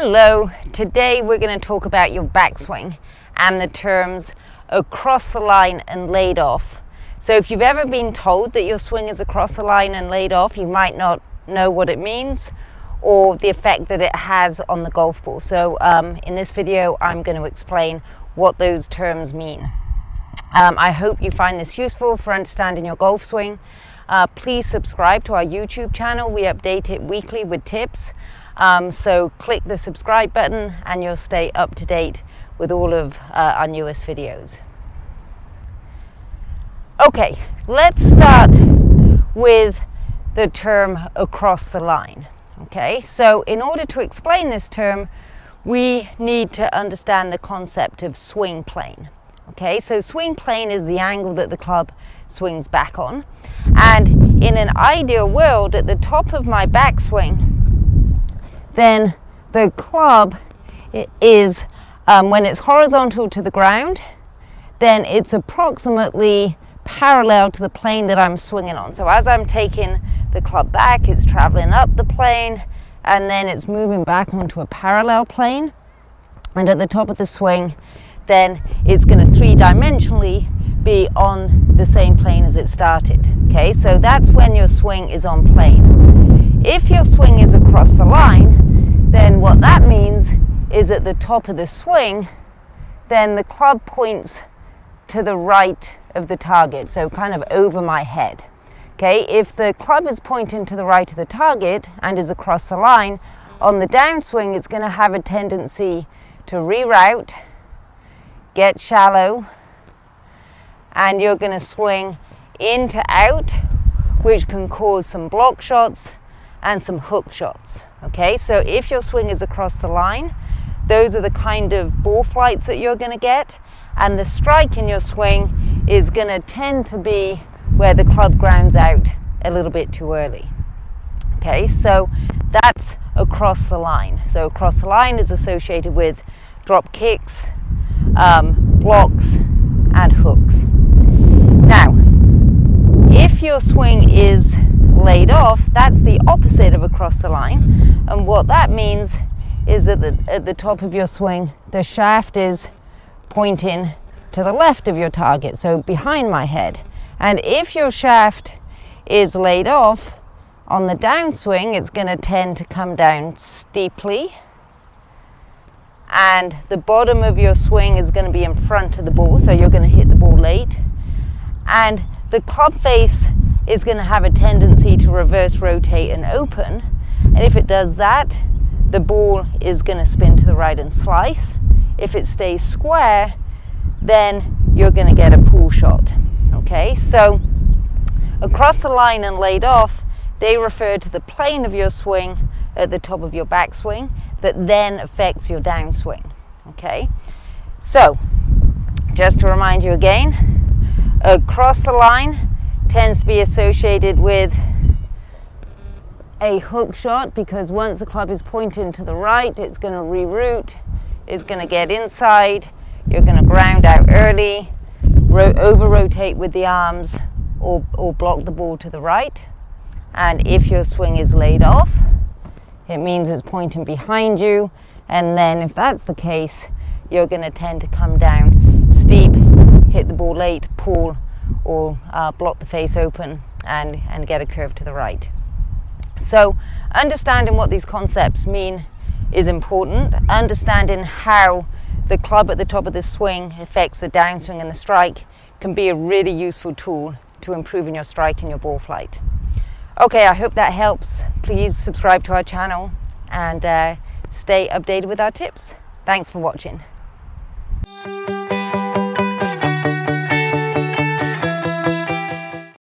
Hello, today we're going to talk about your backswing and the terms across the line and laid off. So if you've ever been told that your swing is across the line and laid off, you might not know what it means or the effect that it has on the golf ball. So in this video I'm going to explain what those terms mean. I hope you find this useful for understanding your golf swing. Please subscribe to our YouTube channel. We update it weekly with tips. So click the subscribe button and you'll stay up to date with all of our newest videos. Okay, let's start with the term across the line. Okay, so in order to explain this term, we need to understand the concept of swing plane. Okay, so swing plane is the angle that the club swings back on. And in an ideal world, at the top of my backswing, then the club is, when it's horizontal to the ground, then it's approximately parallel to the plane that I'm swinging on. So as I'm taking the club back, it's traveling up the plane and then it's moving back onto a parallel plane. And at the top of the swing, then it's going to three-dimensionally be on the same plane as it started. Okay, so that's when your swing is on plane. If your swing is across the line, then what that means is at the top of the swing, then the club points to the right of the target, so kind of over my head. Okay, if the club is pointing to the right of the target and is across the line, on the downswing it's going to have a tendency to reroute, get shallow, and you're going to swing in to out, which can cause some block shots and some hook shots. Okay, so if your swing is across the line, those are the kind of ball flights that you're going to get, and the strike in your swing is going to tend to be where the club grounds out a little bit too early. Okay, so that's across the line. So across the line is associated with drop kicks, blocks and hooks. Now, if your swing is laid off, that's the opposite of across the line, and what that means is that at the top of your swing the shaft is pointing to the left of your target, so behind my head. And if your shaft is laid off on the downswing, it's going to tend to come down steeply, and the bottom of your swing is going to be in front of the ball, so you're going to hit the ball late, and the club face is going to have a tendency to reverse rotate and open, and if it does that, the ball is going to spin to the right and slice. If it stays square, then you're going to get a pull shot. Okay, so across the line and laid off, they refer to the plane of your swing at the top of your backswing that then affects your downswing. Okay, so just to remind you again, across the line tends to be associated with a hook shot, because once the club is pointing to the right, it's going to reroute, it's going to get inside, you're going to ground out early, over rotate with the arms, or block the ball to the right. And if your swing is laid off, it means it's pointing behind you, and then if that's the case, you're going to tend to come down steep, hit the ball late, pull, or block the face open and get a curve to the right. So understanding what these concepts mean is important. Understanding how the club at the top of the swing affects the downswing and the strike can be a really useful tool to improving your strike and your ball flight. Okay, I hope that helps. Please subscribe to our channel and stay updated with our tips. Thanks for watching.